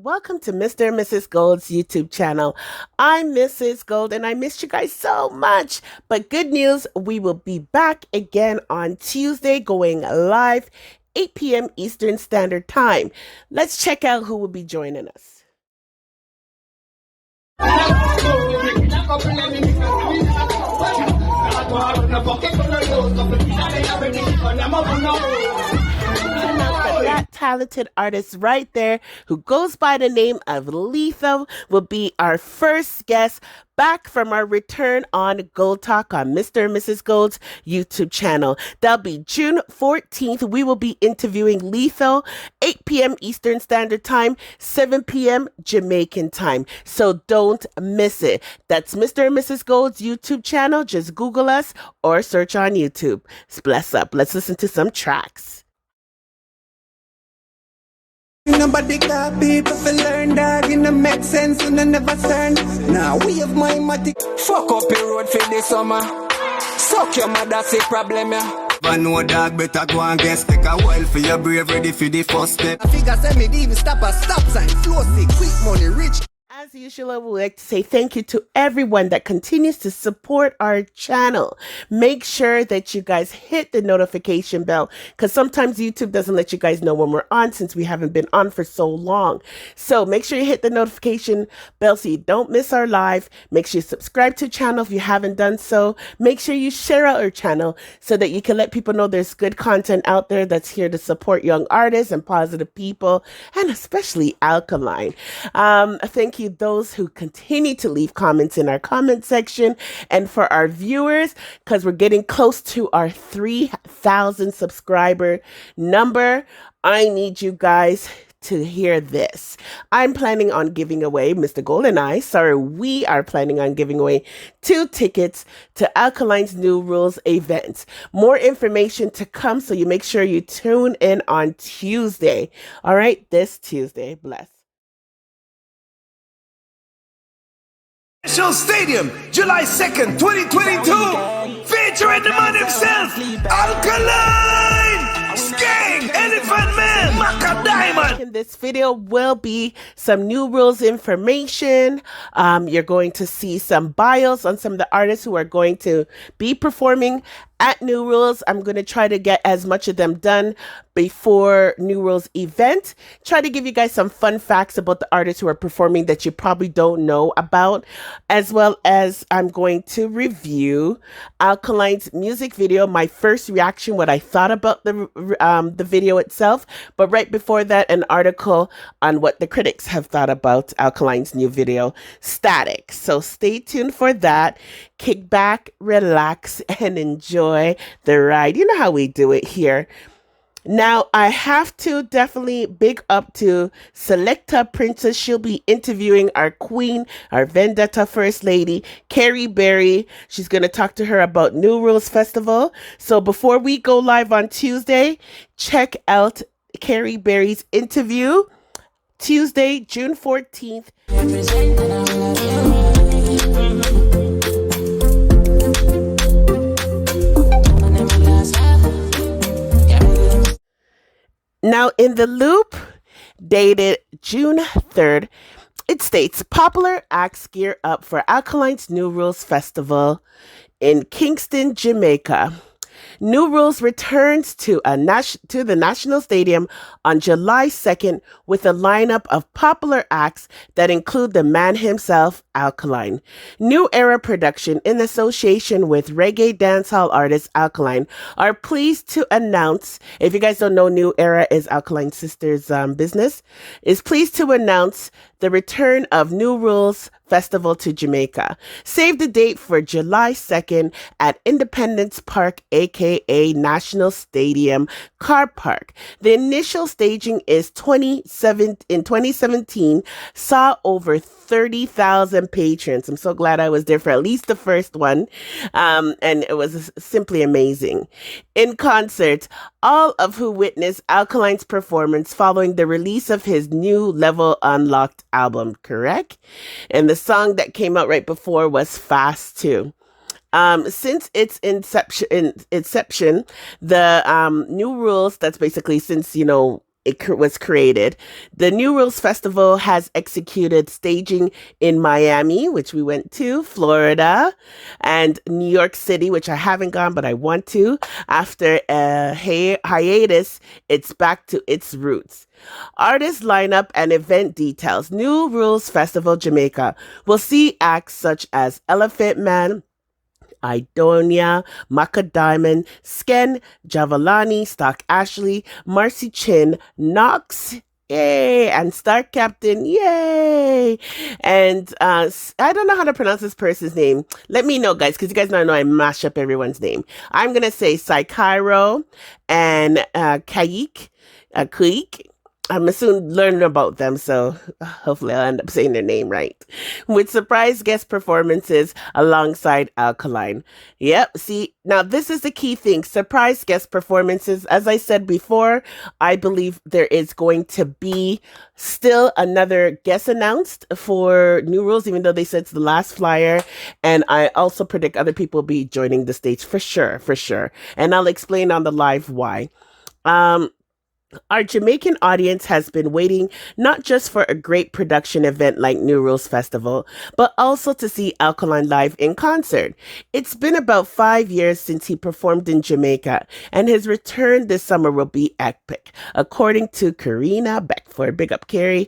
welcome to Mr. and Mrs. Gold's YouTube channel. I'm Mrs. Gold and I missed you guys so much. But good news, we will be back again on Tuesday going live 8 p.m. Eastern Standard Time. Let's check out who will be joining us. That talented artist right there who goes by the name of Letho will be our first guest back from our return on Gold Talk on Mr. and Mrs. Gold's YouTube channel. That'll be June 14th. We will be interviewing Letho, 8 p.m. Eastern Standard Time, 7 p.m. Jamaican time. So don't miss it. That's Mr. and Mrs. Gold's YouTube channel. Just Google us or search on YouTube. Bless up. Let's listen to some tracks. Nobody got people to learn, dog. You know, make sense when I never turn. Now we have my matic. Fuck up your road for the summer. Suck your mother, say problem, yeah. But no dog, better go and guess. Take a while for your brave, ready for the first step. I figure say me even stop a stop sign. Flow sick, quick money, rich. As usual, I would like to say thank you to everyone that continues to support our channel. Make sure that you guys hit the notification bell because sometimes YouTube doesn't let you guys know when we're on since we haven't been on for so long. So make sure you hit the notification bell so you don't miss our live. Make sure you subscribe to the channel if you haven't done so. Make sure you share out our channel so that you can let people know there's good content out there that's here to support young artists and positive people, and especially Alkaline. Thank you those who continue to leave comments in our comment section, and for our viewers, because we're getting close to our 3,000 subscriber number. I need you guys to hear this. I'm planning on giving away, Mr. Gold and we are planning on giving away 2 tickets to Alkaline's New Rules event. More information to come, so you make sure you tune in on Tuesday. All right, this Tuesday. Bless. National Stadium, July 2nd, 2022, featuring the man himself, Alkaline, Skeng, Elephant Man, Maka Diamond. In this video will be some New Rules information. You're going to see some bios on some of the artists who are going to be performing at New Rules. I'm going to try to get as much of them done before New Rules event. Try to give you guys some fun facts about the artists who are performing that you probably don't know about, as well as I'm going to review Alkaline's music video, my first reaction, what I thought about the video itself. But right before that, an article on what the critics have thought about Alkaline's new video, Static. So stay tuned for that. Kick back, relax, and enjoy the ride. You know how we do it here. Now, I have to definitely big up to Selecta Princess. She'll be interviewing our queen, our Vendetta First Lady, Kere Berry. She's going to talk to her about New Rules Festival. So before we go live on Tuesday, check out Kere Berry's interview, Tuesday, June 14th. Now, in the loop, dated June 3rd, it states, popular acts gear up for Alkaline's New Rules Festival in Kingston, Jamaica. New Rules returns to the National Stadium on July 2nd with a lineup of popular acts that include the man himself, Alkaline. New Era Production, in association with reggae dancehall artist Alkaline, are pleased to announce, if you guys don't know, New Era is Alkaline Sisters' business, is pleased to announce the return of New Rules Festival to Jamaica. Save the date for July 2nd at Independence Park, aka National Stadium Car Park. The initial staging in 2017 saw over 30,000 patrons. I'm so glad I was there for at least the first one. And it was simply amazing. In concert, all of who witnessed Alkaline's performance following the release of his new Level Unlocked album, correct? And the song that came out right before was Fast 2. Since its inception, the New Rules, that's basically since, was created. The New Rules Festival has executed staging in Miami, which we went to, Florida, and New York City, which I haven't gone, but I want to. After a hiatus, it's back to its roots. Artist lineup and event details. New Rules Festival Jamaica will see acts such as Elephant Man, Aidonia, Maka Diamond, Sken, Jahvillani, Stock Ashley, Marcy Chin, Knox, yay, and Star Captain, yay. And I don't know how to pronounce this person's name. Let me know, guys, because you guys know I mash up everyone's name. I'm going to say Saikairo and Kaik. I'm soon learning about them, so hopefully I'll end up saying their name right. With surprise guest performances alongside Alkaline. Yep, see, now this is the key thing. Surprise guest performances. As I said before, I believe there is going to be still another guest announced for New Rules, even though they said it's the last flyer. And I also predict other people will be joining the stage for sure, for sure. And I'll explain on the live why. Our Jamaican audience has been waiting not just for a great production event like New Rules Festival, but also to see Alkaline live in concert. It's been about 5 years since he performed in Jamaica, and his return this summer will be epic, according to Karina Beckford. Big up, Kere.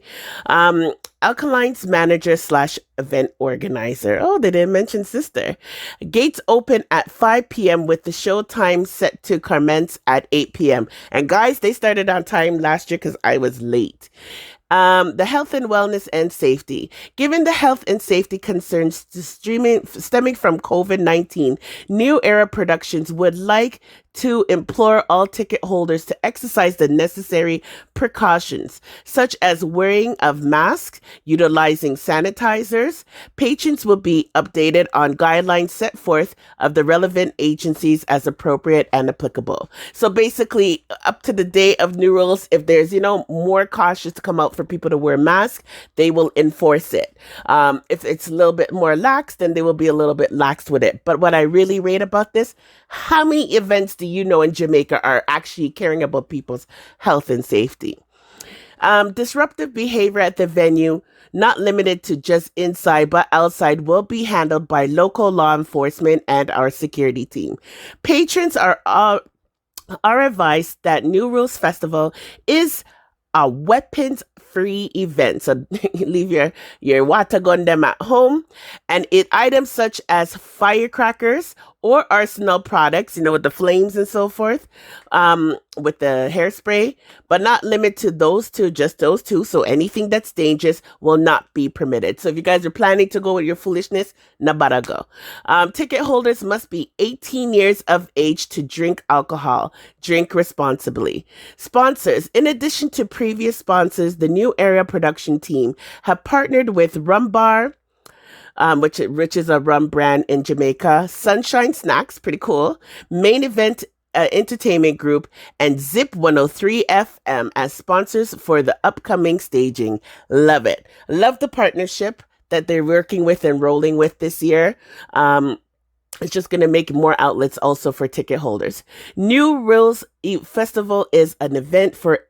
Alkaline's manager slash event organizer. Oh, they didn't mention sister. Gates open at 5 p.m. with the show time set to commence at 8 p.m. And guys, they started on time last year because I was late. The health and wellness and safety. Given the health and safety concerns stemming from COVID-19, New Era Productions would like to implore all ticket holders to exercise the necessary precautions, such as wearing of masks, utilizing sanitizers. Patrons will be updated on guidelines set forth of the relevant agencies as appropriate and applicable. So basically, up to the day of New Rules, if there's, more cautious to come out for people to wear masks, they will enforce it. If it's a little bit more lax, then they will be a little bit lax with it. But what I really rate about this, how many events do you know in Jamaica are actually caring about people's health and safety? Disruptive behavior at the venue, not limited to just inside but outside, will be handled by local law enforcement and our security team. Patrons are advised that New Rules Festival is a weapons-free event. So leave your water gun them at home, and items such as firecrackers or arsenal products, with the flames and so forth, with the hairspray, but not limited to those two, just those two. So anything that's dangerous will not be permitted. So if you guys are planning to go with your foolishness, nabara go. Ticket holders must be 18 years of age to drink alcohol. Drink responsibly. Sponsors. In addition to previous sponsors, the New Era production team have partnered with Rum Bar, which is a rum brand in Jamaica, Sunshine Snacks, pretty cool, Main Event Entertainment Group, and Zip 103 FM as sponsors for the upcoming staging. Love it. Love the partnership that they're working with and rolling with this year. It's just going to make more outlets also for ticket holders. New Rules Festival is an event for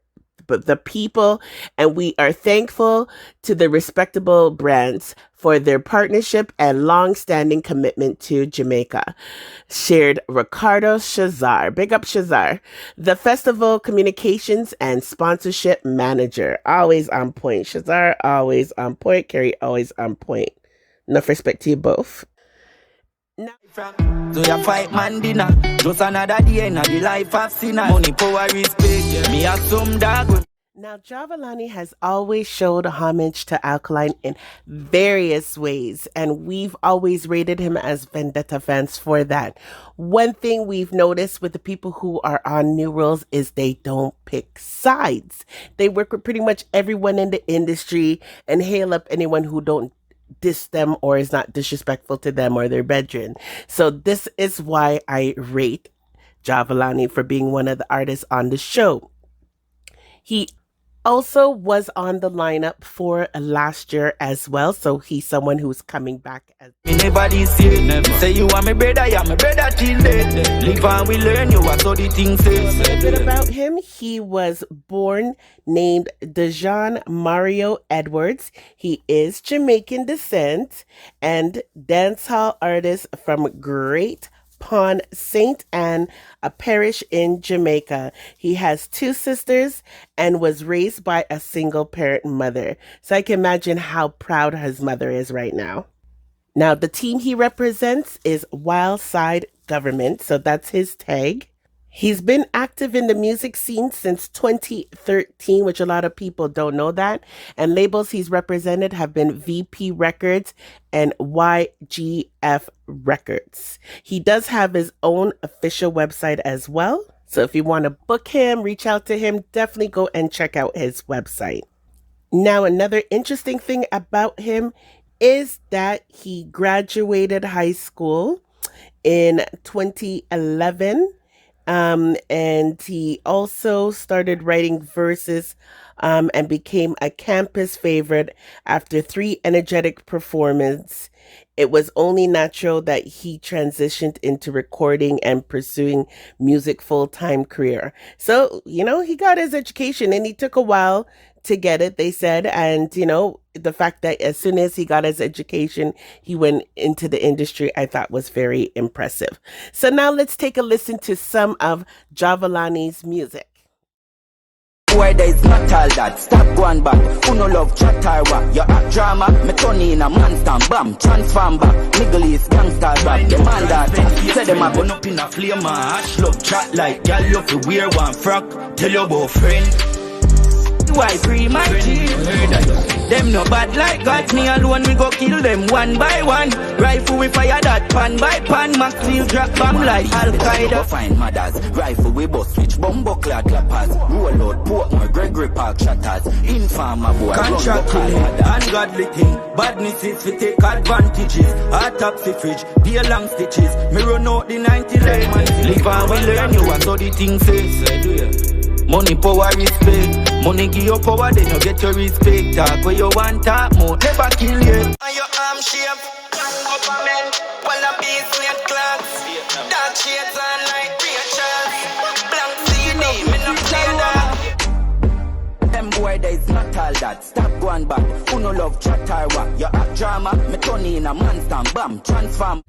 the people, and we are thankful to the respectable brands for their partnership and long-standing commitment to Jamaica. Shared Ricardo Shazar. Big up Shazar. The festival communications and sponsorship manager. Always on point. Shazar, always on point. Kere, always on point. Enough respect to you both. Now, so you fight man dinner. Just another day in the life of sinner. Money, power, respect. Me have some dog. Now, Jahvillani has always showed homage to Alkaline in various ways, and we've always rated him as Vendetta fans for that. One thing we've noticed with the people who are on New Rules is they don't pick sides. They work with pretty much everyone in the industry and hail up anyone who don't diss them or is not disrespectful to them or their brethren. So this is why I rate Jahvillani for being one of the artists on the show. He also was on the lineup for last year as well. So he's someone who's coming back as Nobody say never. Say you are my brother, I'm my brother till dead. Live and we learn you what all the things say. A little bit about him. He was born named Dejan Mario Edwards. He is Jamaican descent and dancehall artist from Great Pond, St. Anne, a parish in Jamaica. He has 2 sisters and was raised by a single parent mother. So I can imagine how proud his mother is right now. Now, the team he represents is Wildside Government, so that's his tag. He's been active in the music scene since 2013, which a lot of people don't know that. And labels he's represented have been VP Records and YGF Records. He does have his own official website as well. So if you want to book him, reach out to him, definitely go and check out his website. Now, another interesting thing about him is that he graduated high school in 2011. And he also started writing verses and became a campus favorite after 3 energetic performances. It was only natural that he transitioned into recording and pursuing music full-time career. So, he got his education and he took a while to get it, they said. And, the fact that as soon as he got his education, he went into the industry, I thought was very impressive. So now let's take a listen to some of Jahvillani's music. Why there is not all that, stop going back. Who no love chat or what? You act drama, me turn in a monster, bam, transform back. Middle East gangster rap, demand that. Say them a burn up in a flame, hash love chat like girl you fi wear one frock. Tell your boyfriend. Why free my team? Them no bad like God, me alone we go kill them one by one. Rifle we fire that pan by pan, Max steel drop bomb like Al-Qaeda. Find mothers, rifle we bust switch bumbo clad clappers. Roll out Portmore, Gregory Park shatters. Informer boy, contract killing, ungodly thing. Badness is we take advantages. Autopsy fridge, be a long stitches. Me run out the 90 lemons. Live and we learn you what all the things say. Money, power, respect. Money give you power, then you get your respect. Talk where you want, talk more, never kill you. And your arm shape, government, wallabies, net clocks. Dark shades on like Rachel. Blank CD, me not play that. Them boy, there is not all that. Stop going back. Who no love chat or what? You act drama, me turn in a monster, bam, transform.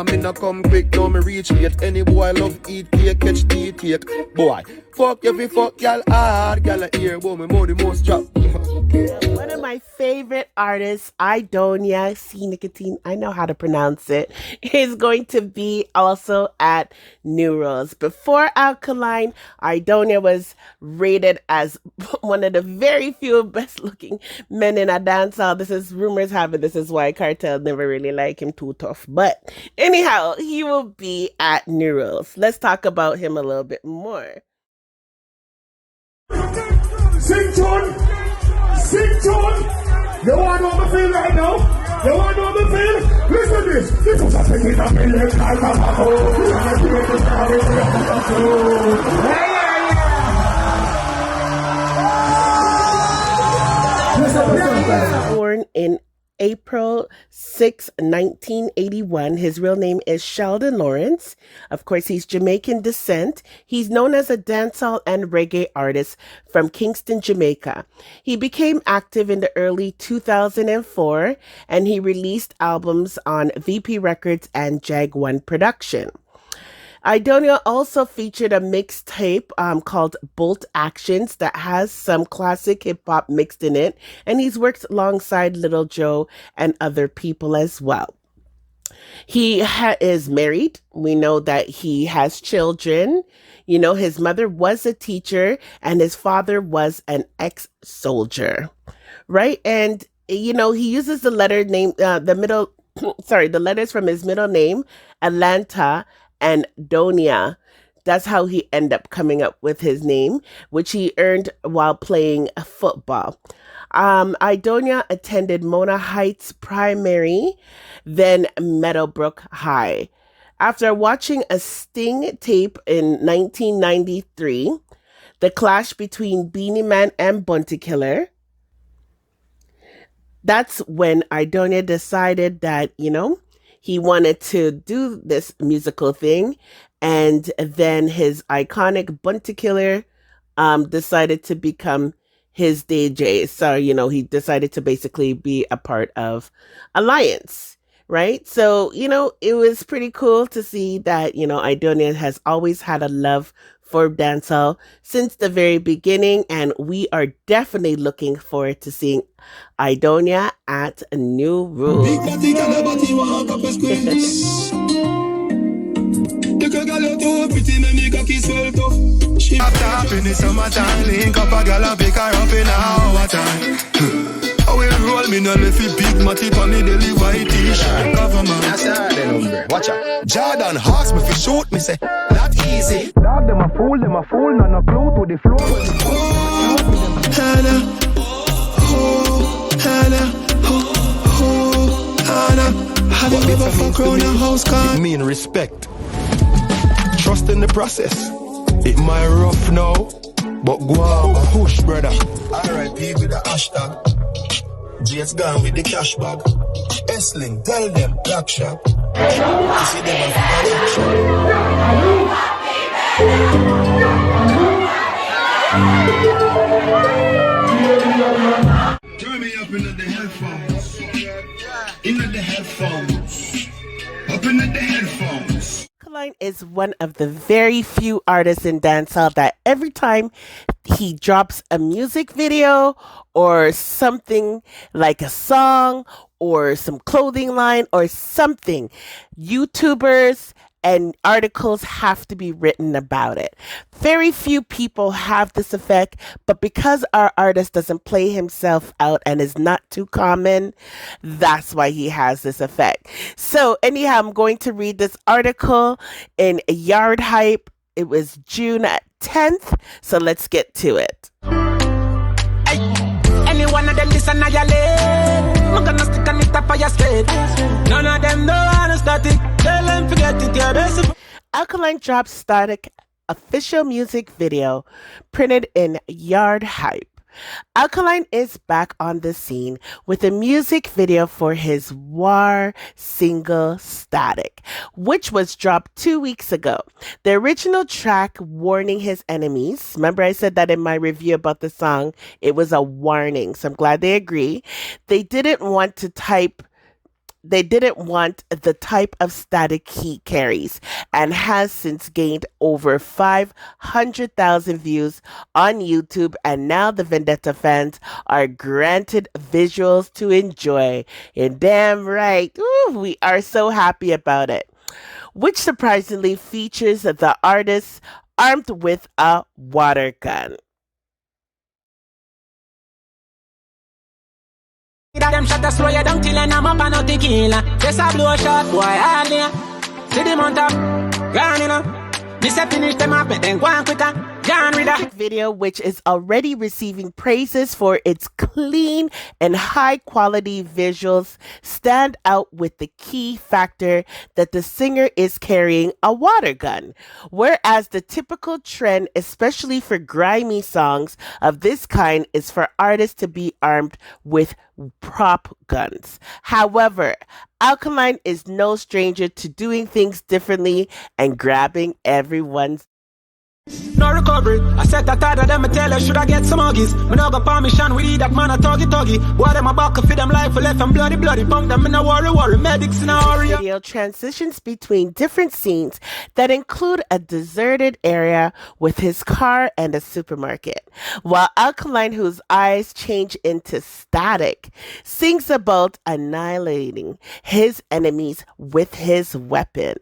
Me no come quick, now me reach late. Any boy love eat cake, catch the take. Boy, fuck every fuck y'all hard. Y'all here, boy, me more the most chop. One of my favorite artists, Aidonia C. Nicotine, I know how to pronounce it, is going to be also at New Rules. Before Alkaline, Aidonia was rated as one of the very few best looking men in a dancehall. This is rumors have it. This is why Cartel never really like him too tough. But anyhow, he will be at New Rules. Let's talk about him a little bit more. Sing tune! Sing tune! You want to know the feel right now? You want to know the feel? Listen to this! This was a thing in a million times. Born in April 6, 1981. His real name is Sheldon Lawrence. Of course, he's Jamaican descent. He's known as a dancehall and reggae artist from Kingston, Jamaica. He became active in the early 2004, and he released albums on VP Records and Jag One Production. Aidonia also featured a mixtape called Bolt Actions that has some classic hip-hop mixed in it, and he's worked alongside Little Joe and other people as well. He is married. We know that he has children. His mother was a teacher and his father was an ex-soldier, right? And, he uses the letter name, the letters from his middle name, Atlanta, and Donia. That's how he ended up coming up with his name, which he earned while playing football. Aidonia attended Mona Heights Primary, then Meadowbrook High. After watching a Sting tape in 1993, the clash between Beanie Man and Bunty Killer. That's when Aidonia decided that, he wanted to do this musical thing. And then his iconic Bunty Killer decided to become his DJ. So, he decided to basically be a part of Alliance, right? So, it was pretty cool to see that, Aidonia has always had a love for dancehall since the very beginning, and we are definitely looking forward to seeing Aidonia at New Rules. After in the summertime, link up a gal and pick her up in a hour time. I will roll me no left it big matty on me daily white t-shirt government. That's how they number. Watch out. Jordan Hawks me fi shoot me say not easy. Dog them a fool, no clue to the floor. Hannah, Hannah, have you ever fuck around a house car? It mean respect. Trust in the process. It might rough now, but go on, push, brother. R.I.P. with the hashtag. J's gone with the cash bag. S-Link, tell them, black shop. To see them and turn me up into the headphones. Into the headphones. Up into the headphones. Alkaline is one of the very few artists in dancehall that every time he drops a music video or something like a song or some clothing line or something, YouTubers and articles have to be written about it. Very few people have this effect, but because our artist doesn't play himself out and is not too common, that's why he has this effect. So anyhow, I'm going to read this article in Yard Hype. It was June 10th, so let's get to it. Any one of them listen to your lane. I'm gonna stick on it up for your straight. None of them know how to static. Tell them forget it, your best. Alkaline dropped Static official music video printed in Yard Hype. Alkaline is back on the scene with a music video for his War single Static, which was dropped 2 weeks ago. The original track, Warning His Enemies, remember I said that in my review about the song, it was a warning, so I'm glad they agree. They didn't want the type of static he carries, and has since gained over 500,000 views on YouTube, and now the Vendetta fans are granted visuals to enjoy. And damn right, we are so happy about it. Which surprisingly features the artist armed with a water gun. Them shot a slow you down till I'm up and not tequila. Just a blow shot, boy, all there. See the mount up, gone, This a finish them up, then go on quicker. Gone with that video, which is already receiving praises for its clean and high quality visuals, stand out with the key factor that the singer is carrying a water gun. Whereas the typical trend, especially for grimy songs of this kind, is for artists to be armed with prop guns. However, Alkaline is no stranger to doing things differently and grabbing everyone's. no recovery. I said that other them tell her should I get some huggies. Me no go permission with that man a tuggy. Boy them a back feed them life for left and bloody punk them in a worry. Medics in a hurry. Video transitions between different scenes that include a deserted area with his car and a supermarket. While Alkaline, whose eyes change into static, sings about annihilating his enemies with his weapon.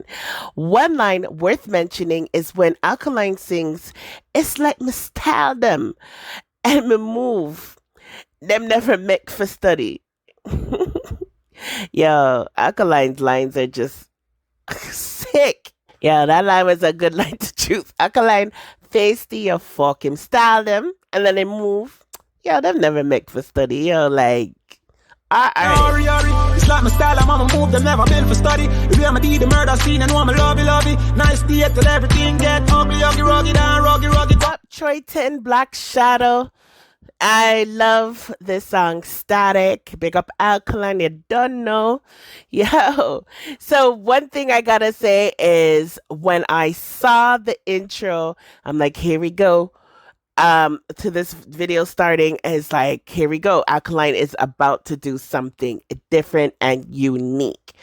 One line worth mentioning is when Alkaline sings, "It's like me style them and me move. Them never make for study." Yo, Alkaline's lines are just sick. Yo, that line was a good line to choose. Alkaline, face the you fuck him, style them, and then they move. Yo, them never make for study. Yo, like, Hurry. It's like my style, I'm on my move, them never been for study. If you ever did the murder scene and want me lovey. Nice day till everything get ugly, ruggy, down, ruggy. Top Troy 10 Black Shadow. I love this song, Static. Big up Alkaline, you don't know. Yo. So, one thing I gotta say is when I saw the intro, I'm like, here we go. To this video starting is like, here we go. Alkaline is about to do something different and unique.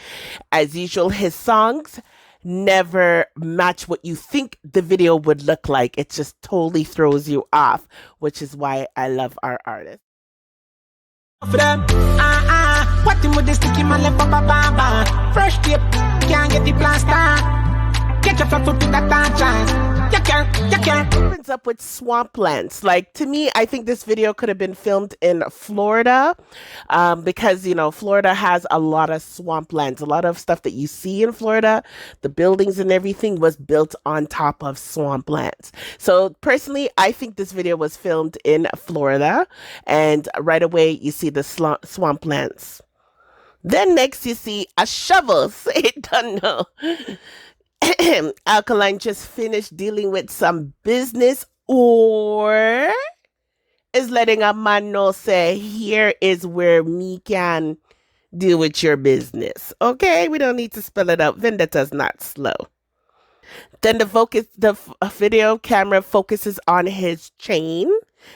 As usual, his songs never match what you think the video would look like. It just totally throws you off, which is why I love our artist. What him with the sticky man left up a baba. Fresh tape, can't get the plaster. Get your foot in that chance. You can't. Opens up with swamplands. Like, to me, I think this video could have been filmed in Florida, because, you know, Florida has a lot of swamplands. A lot of stuff that you see in Florida, the buildings and everything was built on top of swamplands. So personally, I think this video was filmed in Florida, and right away you see the swamplands. Then next you see a shovel. Say, don't know. Alkaline just finished dealing with some business, or is letting a man know, say, here is where me can deal with your business. Okay, we don't need to spell it out. Vendetta's not slow. Then the video camera focuses on his chain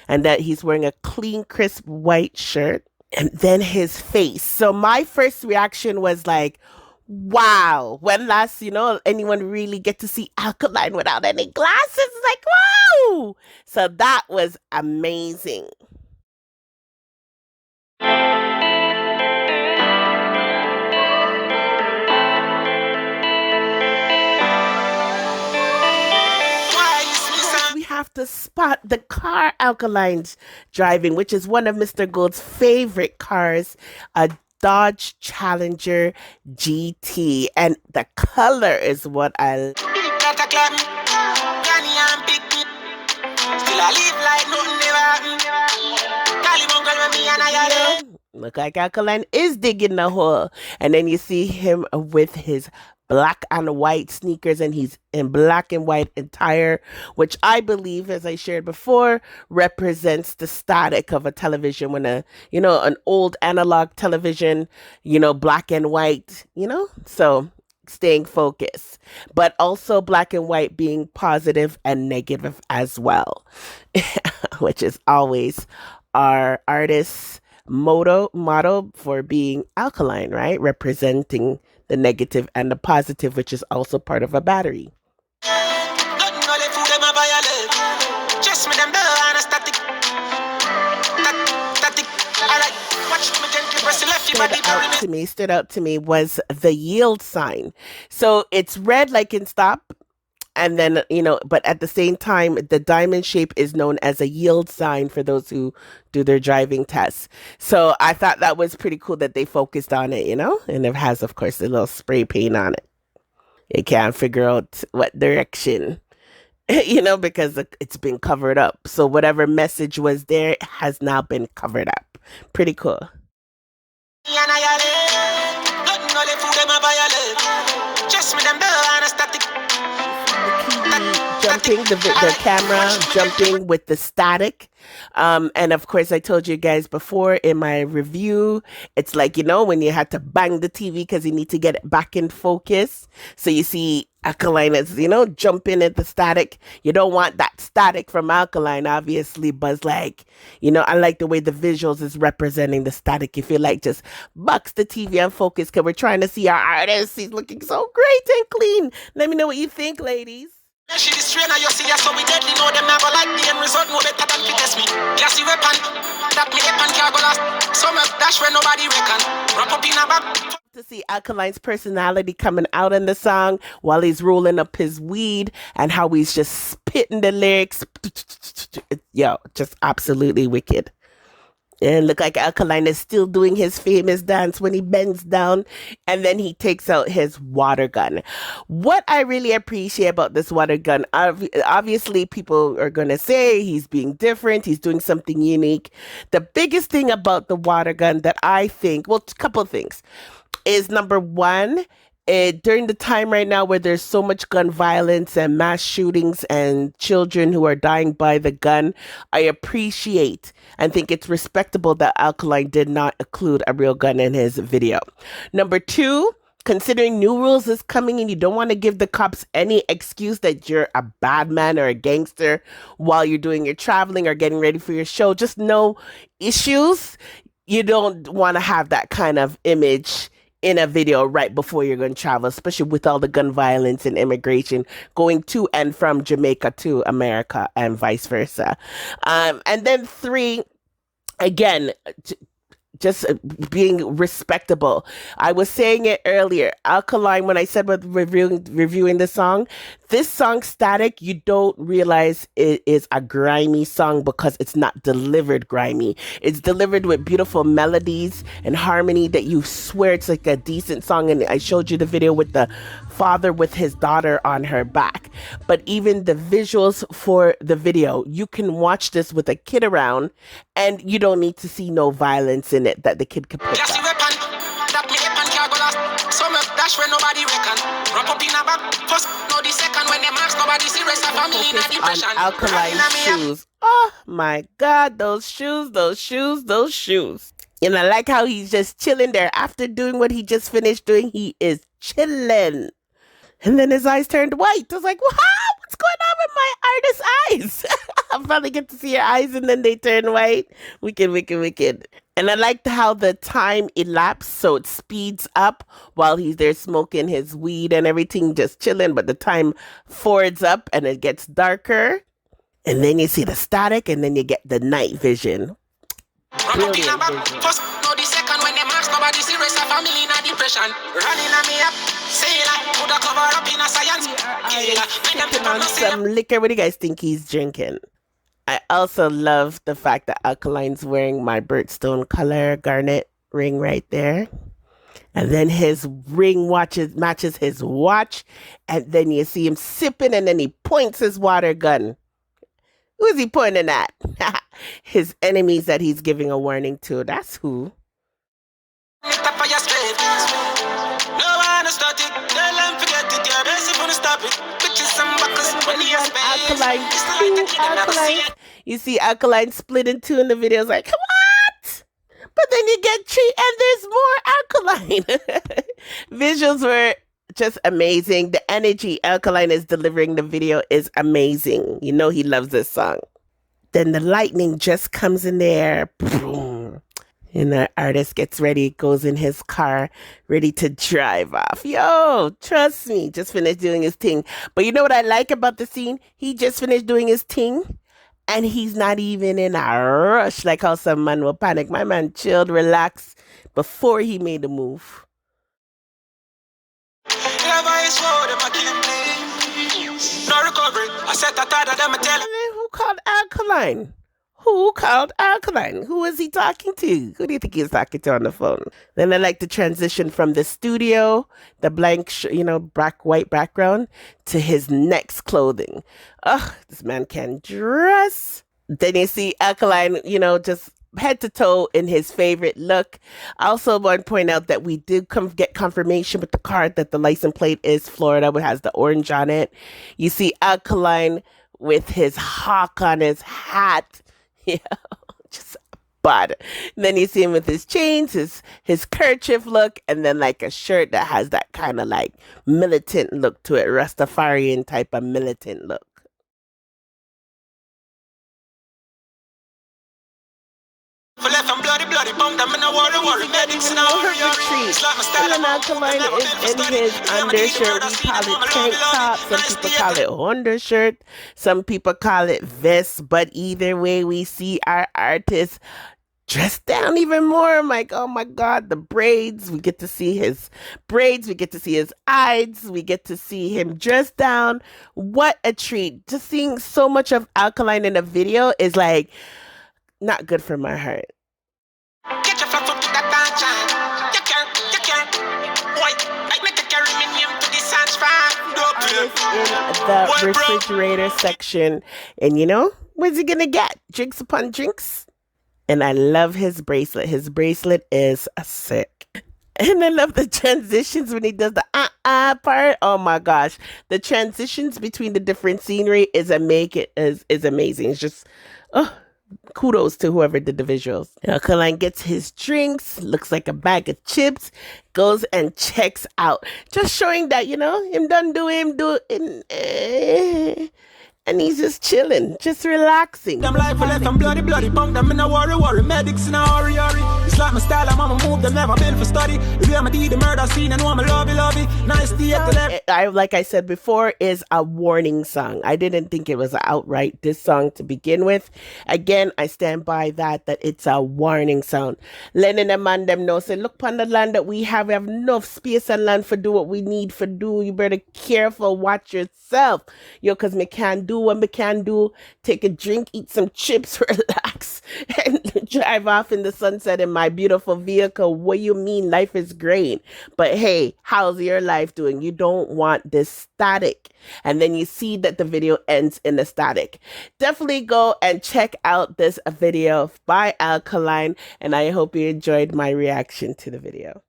and that he's wearing a clean, crisp white shirt, and then his face. So my first reaction was like, wow, when last, anyone really get to see Alkaline without any glasses? Like, wow! So that was amazing. We have to spot the car Alkaline's driving, which is one of Mr. Gold's favorite cars, a Dodge Challenger GT, and the color is what I look like. Alkaline is digging the hole, and then you see him with his black and white sneakers, and he's in black and white attire, which I believe, as I shared before, represents the static of a television. When an old analog television, black and white, so staying focused, but also black and white being positive and negative as well, which is always our artist's motto for being Alkaline, right? Representing the negative and the positive, which is also part of a battery. Stood out to me was the yield sign. So it's red like in stop, and then, but at the same time, the diamond shape is known as a yield sign for those who do their driving tests. So I thought that was pretty cool that they focused on it, and it has, of course, a little spray paint on it. You can't figure out what direction, because it's been covered up. So whatever message was there has now been covered up. Pretty cool. The camera jumping with the static. And of course, I told you guys before in my review, it's like, when you had to bang the TV because you need to get it back in focus. So you see Alkaline is, jumping at the static. You don't want that static from Alkaline, obviously, but like, I like the way the visuals is representing the static. You feel like just box the TV and focus because we're trying to see our artist. He's looking so great and clean. Let me know what you think, ladies. She this trainer, you see, so we deadly know them never like the end result, no better than fitness me. Classy weapon, that me weapon can't go last. So much dash where nobody reckon. Wrap up in a bag. To see Alkaline's personality coming out in the song while he's rolling up his weed and how he's just spitting the lyrics. Yo, just absolutely wicked. And look like Alkaline is still doing his famous dance when he bends down and then he takes out his water gun. What I really appreciate about this water gun, obviously people are going to say he's being different, he's doing something unique. The biggest thing about the water gun that I think, well, a couple of things, is number one, during the time right now where there's so much gun violence and mass shootings and children who are dying by the gun, I appreciate and think it's respectable that Alkaline did not include a real gun in his video. Number two, considering new rules is coming and you don't want to give the cops any excuse that you're a bad man or a gangster while you're doing your traveling or getting ready for your show, just no issues. You don't want to have that kind of image in a video right before you're going to travel, especially with all the gun violence and immigration going to and from Jamaica to America and vice versa. And then three, again, just being respectable. I was saying it earlier, Alkaline, when I said about reviewing the song, this song, Static, you don't realize it is a grimy song because it's not delivered grimy. It's delivered with beautiful melodies and harmony that you swear it's like a decent song. And I showed you the video with the father with his daughter on her back. But even the visuals for the video, you can watch this with a kid around and you don't need to see no violence in it that the kid could pick up. Dash where nobody reckon. Wrap up in a back. First, no the second. When they marks, nobody serious. A family in a depression. Alkaline shoes. Oh my God, those shoes, those shoes, those shoes. And I like how he's just chilling there after doing what he just finished doing. He is chilling. And then his eyes turned white. I was like, wow, what's going on with my artist's eyes? I finally get to see your eyes and then they turn white. Wicked, wicked, wicked. And I liked how the time elapsed, so it speeds up while he's there smoking his weed and everything, just chilling. But the time forwards up and it gets darker. And then you see the static and then you get the night vision. Brilliant vision. First, no the second. When they marks, nobody serious. A family in a depression. Running on me up. Sailor, put a cover up in a science. Sipping on some liquor. What do you guys think he's drinking? I also love the fact that Alkaline's wearing my birthstone color garnet ring right there. And then his ring matches his watch. And then you see him sipping and then he points his water gun. Who is he pointing at? His enemies that he's giving a warning to. That's who. Alkaline. You see Alkaline split in two in the videos like, what? But then you get Tree and there's more Alkaline. Visuals were just amazing. The energy Alkaline is delivering the video is amazing. You know he loves this song. Then the lightning just comes in there. Boom. And the artist gets ready, goes in his car, ready to drive off. Yo, trust me, just finished doing his thing. But you know what I like about the scene? He just finished doing his thing, and he's not even in a rush like how some man will panic. My man chilled, relaxed before he made the move. No recovery. I said that Who called Alkaline? Who called Alkaline? Who is he talking to? Who do you think he's talking to on the phone? Then I like to transition from the studio, the blank, white background, to his next clothing. Oh, this man can dress. Then you see Alkaline, just head to toe in his favorite look. I also want to point out that we did get confirmation with the card that the license plate is Florida, which has the orange on it. You see Alkaline with his hawk on his hat. Yeah, just bad. And then you see him with his chains, his kerchief look, and then like a shirt that has that kind of like militant look to it, Rastafarian type of militant look. Alkaline is in his undershirt. We call it tank top. Some people call it undershirt. Some people call it vest. But either way, we see our artist dressed down even more. I'm like, oh my God, the braids. We get to see his braids. We get to see his eyes. We get to see him dressed down. What a treat. Just seeing so much of Alkaline in a video is like not good for my heart. Get your flat foot to that dance. You can't. White, I make a carry me name to the in the refrigerator section. And what's he gonna get? Drinks upon drinks. And I love his bracelet. His bracelet is sick. And I love the transitions when he does the part. Oh my gosh. The transitions between the different scenery is amazing. It's just kudos to whoever did the visuals. Alkaline gets his drinks, looks like a bag of chips, goes and checks out. Just showing that, him done do him do and he's just chilling, just relaxing. Them life for left and bloody punk, them in a worry, medics in a hurry. It's like my style, I'm on my move, them never been for study. If you did the murder scene and want me lovey, nice day at the left. Like I said before, is a warning song. I didn't think it was outright diss song to begin with. Again, I stand by that it's a warning song. Letting them man them know, say, look upon the land that we have enough space and land for do what we need for do. You better careful, watch yourself. Cause me can't do what me can do. Take a drink, eat some chips, relax, and drive off in the sunset in my beautiful vehicle. What you mean? Life is great. But hey, how's your life doing? You don't want this static. And then you see that the video ends in the static. Definitely go and check out this video by Alkaline. And I hope you enjoyed my reaction to the video.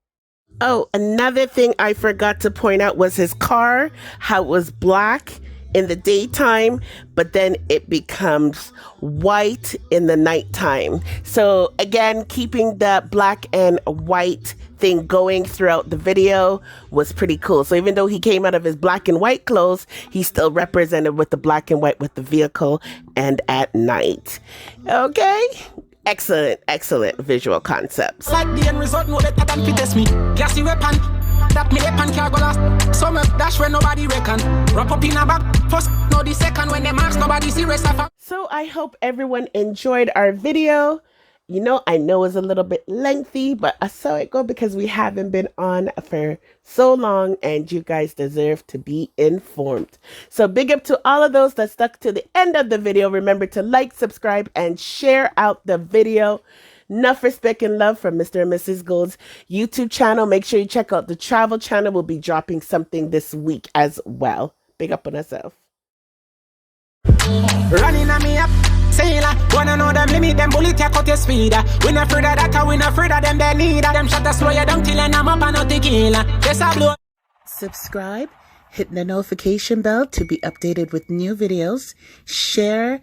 Oh, another thing I forgot to point out was his car, how it was black in the daytime, but then it becomes white in the nighttime. So again, keeping the black and white thing going throughout the video was pretty cool. So even though he came out of his black and white clothes, he still represented with the black and white with the vehicle and at night. Okay. Excellent visual concepts. Like the end result, no better than fit test me. Gassy weapon, that me weapon can't go last. Some dash where nobody reckon. Wrap up in a bag, first, no the second. When they marks, nobody serious. So I hope everyone enjoyed our video. I know it's a little bit lengthy, but I saw it go because we haven't been on for so long and you guys deserve to be informed. So big up to all of those that stuck to the end of the video. Remember to like, subscribe, and share out the video. Enough respect and love from Mr. and Mrs. Gold's YouTube channel. Make sure you check out the travel channel. We'll be dropping something this week as well. Big up on ourselves. Running on me up. Sailor, wanna know them limit, them bullet take out your speed. We not afraid of that, we not afraid of them, they need them shot to slow you down till I'm up and out the killer. Yes, I blow. Subscribe, hit the notification bell to be updated with new videos, share,